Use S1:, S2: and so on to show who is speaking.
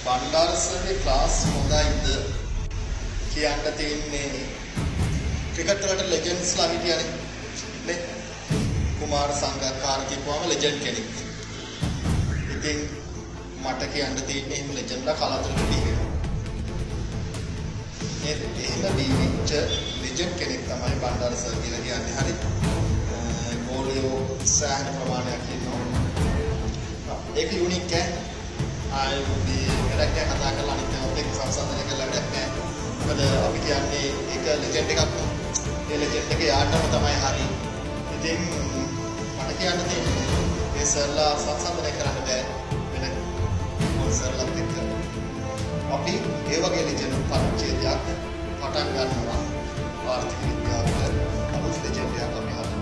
S1: බණ්ඩාරසර්ගේ class හොඳයිද කියන්න තියෙන්නේ cricket වලට ලෙජන්ඩ්ස්ලා හිටියනේ නේ කුමාර සංගක්කාර කිව්වම ලෙජන්ඩ් කෙනෙක්. ඉතින් මට කියන්න තියෙන්නේ එහෙම ලෙජන්ඩ්ලා කලාතුරකින් ඉන්නවා. එහෙම දීවිච්ච ලෙජන්ඩ් කෙනෙක් තමයි බණ්ඩාරසර් කියලා කියන්නේ. හරි. ගෝලියෝ සෑහෙන ප්‍රමාණයක් ඉන්නවා. ඒක යුනික් ඈ. ආයෙත් වැඩක් කතා කරලා අනිත් ඒවාත් එක්ක සංසන්දනය කරලා වැඩක් නැහැ. මොකද අපි කියන්නේ ඒක ලෙජන්ඩ් එකක්. ඒ ලෙජන්ඩ් එක යාටම තමයි හරි. ඉතින් මට කියන්න තියෙන්නේ මේ සර්ලා සංසන්දනය කරන්න බෑ වෙන මොන්සර්ලත් එක්ක. අපි ඒ වගේ ලෙජන්ඩ් පරිච්ඡේදයක් පටන් ගන්නවා. ආර්ථික විද්‍යාවට අලුත් ලෙජන්ඩ් එකක් අපි හදනවා.